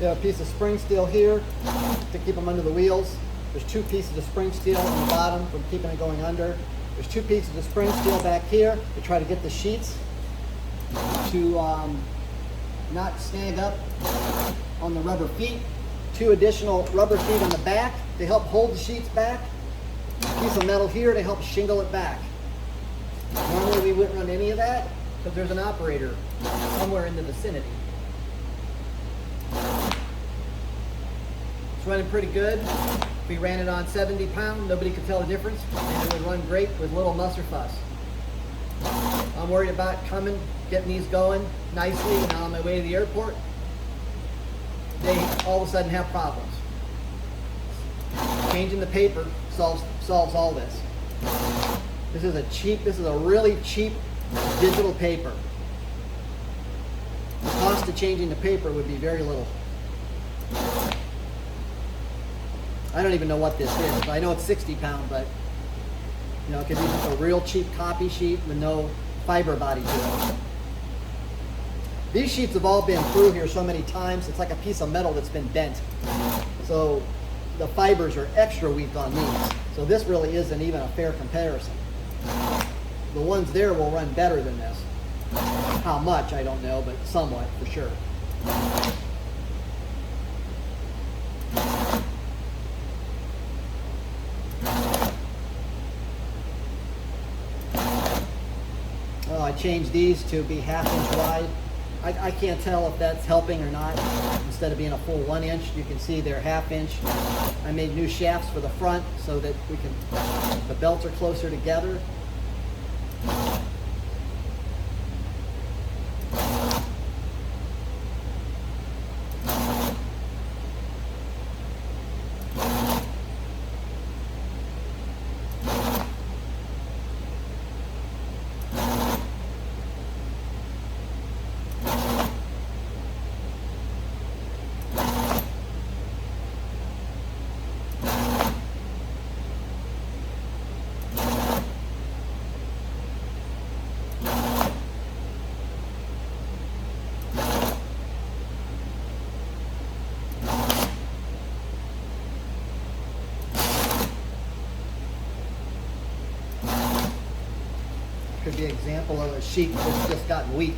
You have a piece of spring steel here to keep them under the wheels. There's 2 pieces of spring steel on the bottom for keeping it going under. There's 2 pieces of spring steel back here to try to get the sheets to not snag up on the rubber feet. 2 additional rubber feet on the back to help hold the sheets back. A piece of metal here to help shingle it back. Normally we wouldn't run any of that because there's an operator somewhere in the vicinity. It's running pretty good. If we ran it on 70 pound, nobody could tell the difference, and it would run great with little muss or fuss. I'm worried about getting these going nicely, and on my way to the airport, they all of a sudden have problems. Changing the paper solves all this. This is a really cheap digital paper. The cost of changing the paper would be very little. I don't even know what this is. I know it's 60 pound, but you know, it could be just a real cheap copy sheet with no fiber body to it. These sheets have all been through here so many times, it's like a piece of metal that's been bent. So the fibers are extra weak on these. So this really isn't even a fair comparison. The ones there will run better than this. How much, I don't know, but somewhat for sure. Oh, I changed these to be 1/2 inch wide. I can't tell if that's helping or not. Instead of being a full 1 inch, you can see they're 1/2 inch. I made new shafts for the front so that the belts are closer together. Could be an example of a sheet that's just gotten weak.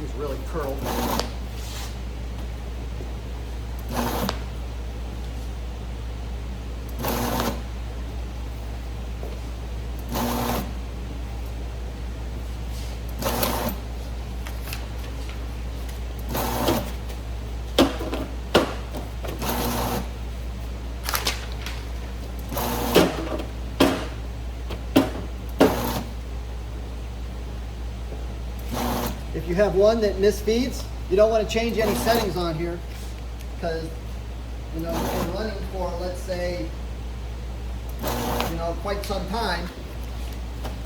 He's really curled. If you have one that misfeeds, you don't want to change any settings on here, because if you're running for, let's say, quite some time,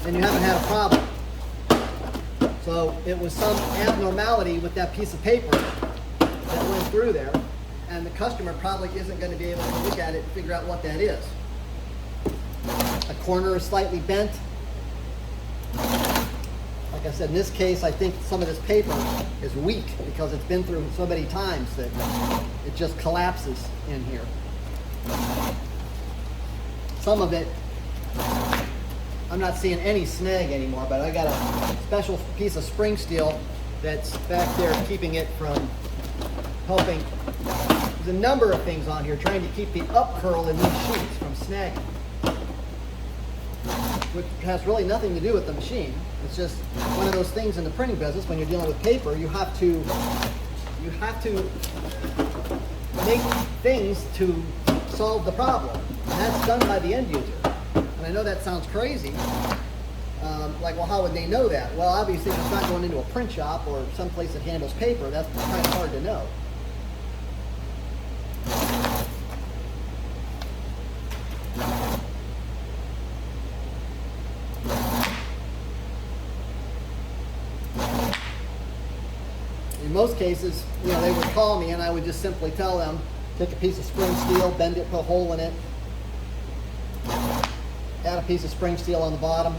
and you haven't had a problem. So it was some abnormality with that piece of paper that went through there, and the customer probably isn't going to be able to look at it and figure out what that is. A corner is slightly bent. Like I said, in this case, I think some of this paper is weak because it's been through so many times that it just collapses in here. Some of it, I'm not seeing any snag anymore, but I got a special piece of spring steel that's back there keeping it from helping. There's a number of things on here trying to keep the up curl in these sheets from snagging, which has really nothing to do with the machine. It's just one of those things in the printing business. When you're dealing with paper, you have to make things to solve the problem, and that's done by the end user. And I know that sounds crazy. Like, well, how would they know that? Well, obviously, if it's not going into a print shop or someplace that handles paper, that's kind of hard to know. In most cases, they would call me and I would just simply tell them, take a piece of spring steel, bend it, put a hole in it, add a piece of spring steel on the bottom.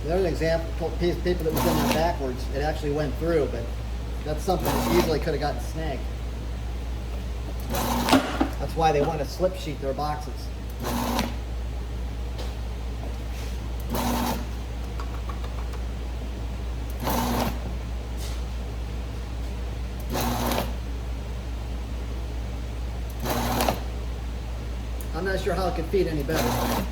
There's an example piece of paper that was in there backwards. It actually went through, but that's something that easily could have gotten snagged. That's why they want to slip sheet their boxes. I'm not sure how it could feed any better.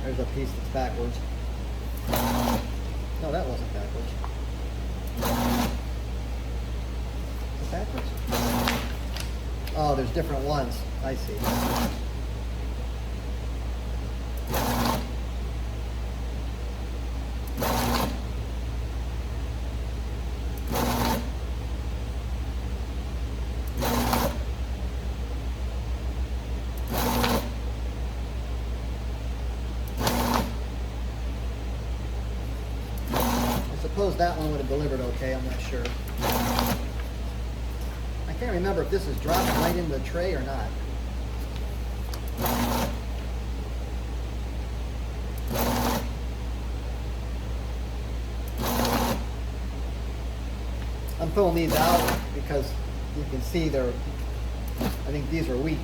There's a piece that's backwards. No, that wasn't backwards. Is it backwards? Oh, there's different ones. I see. I suppose that one would have delivered okay, I'm not sure. I can't remember if this is dropping right into the tray or not. I'm pulling these out because you can see I think these are weak.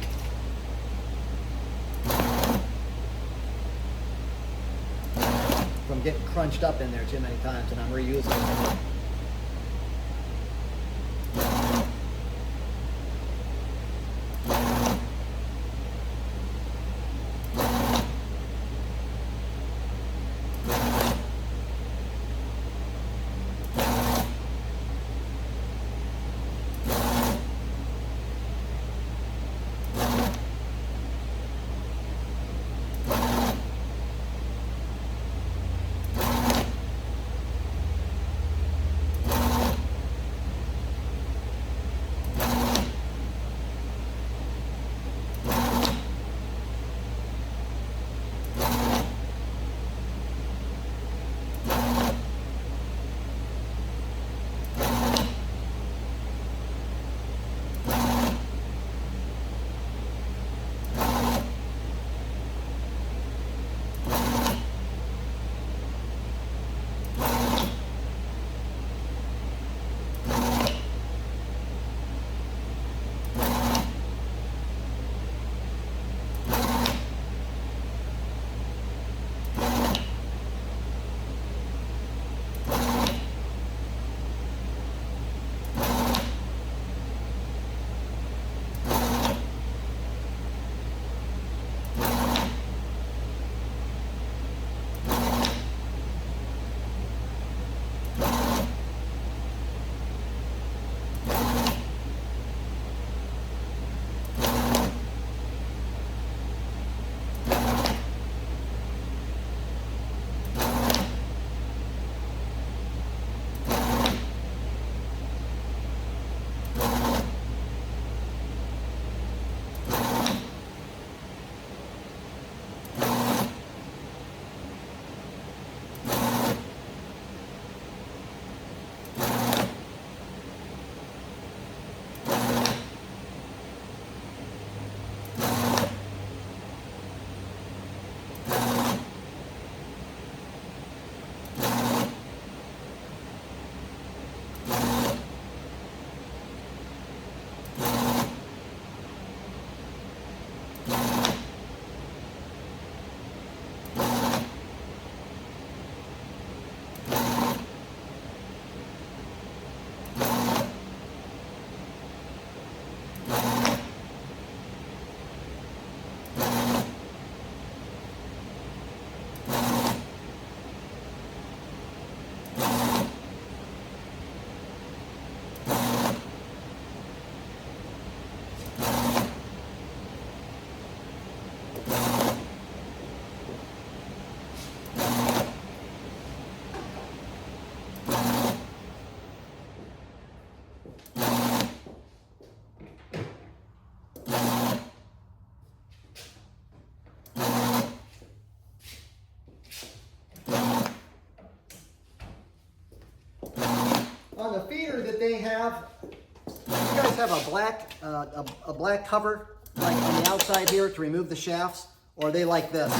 from getting crunched up in there too many times, and I'm reusing it. On the feeder that they have, you guys have a black cover like on the outside here to remove the shafts, or are they like this?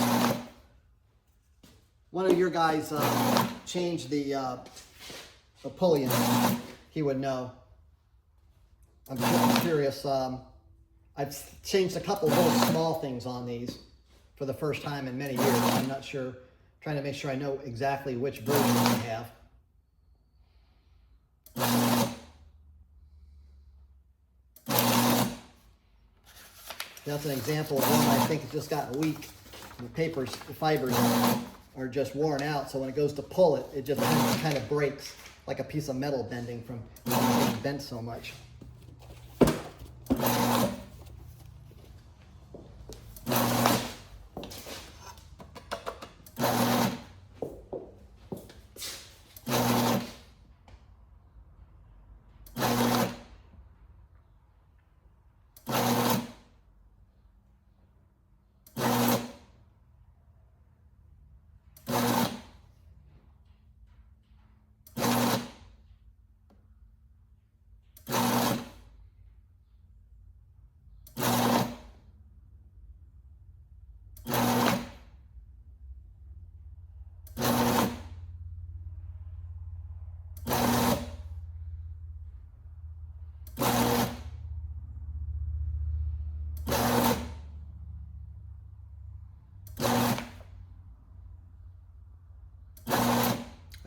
One of your guys changed the pulley in it. He would know. I'm curious. I've changed a couple little small things on these for the first time in many years. I'm not sure. Trying to make sure I know exactly which version I have. That's an example of one I think has just gotten weak. The fibers are just worn out, so when it goes to pull it, it just kind of breaks like a piece of metal bending from being bent so much.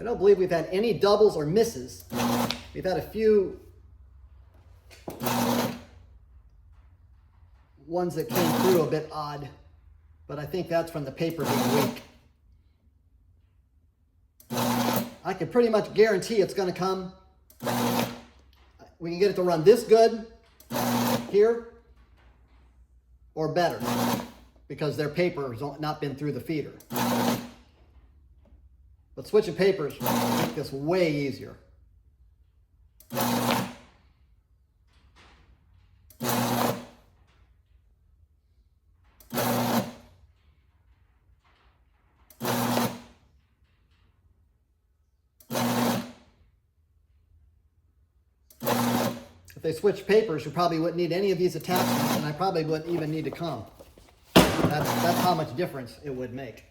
I don't believe we've had any doubles or misses. We've had a few ones that came through a bit odd, but I think that's from the paper being weak. I can pretty much guarantee it's going to come. We can get it to run this good here or better because their paper has not been through the feeder. But switching papers make this way easier. If they switch papers, you probably wouldn't need any of these attachments, and I probably wouldn't even need to come. That's how much difference it would make.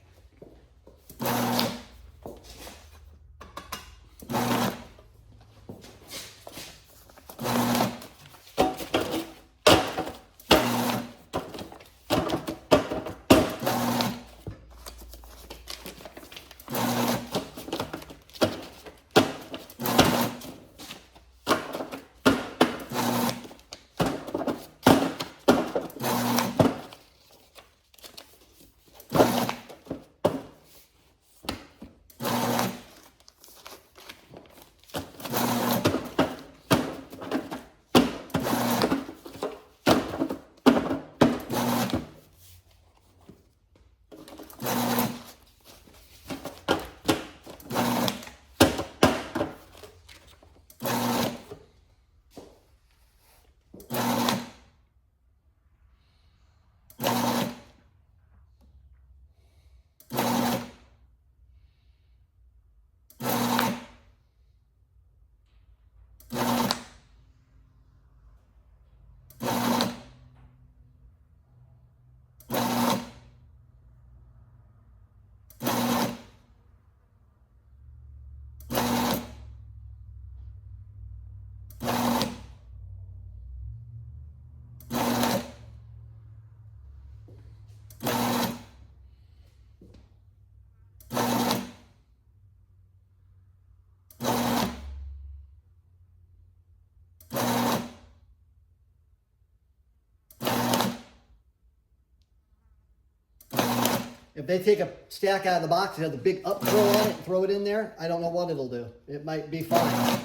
If they take a stack out of the box and have the big up throw on it and throw it in there, I don't know what it'll do. It might be fine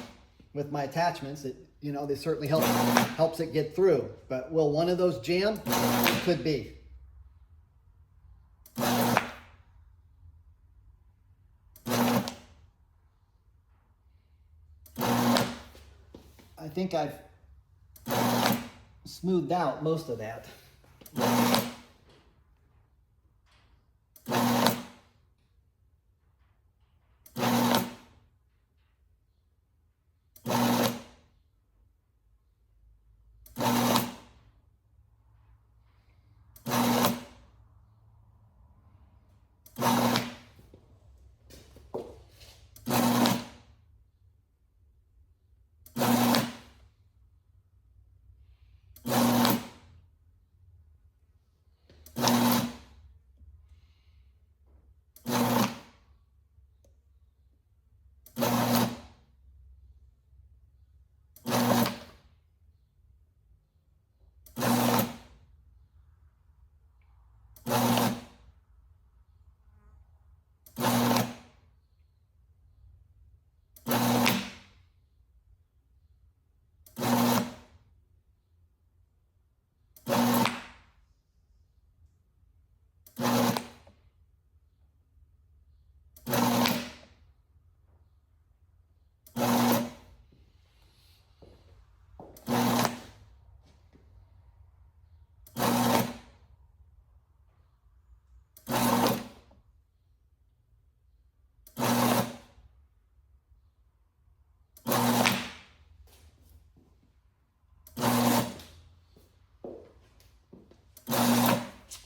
with my attachments. They certainly helps it get through. But will one of those jam? It could be. I think I've smoothed out most of that.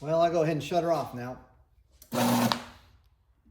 Well, I'll go ahead and shut her off now.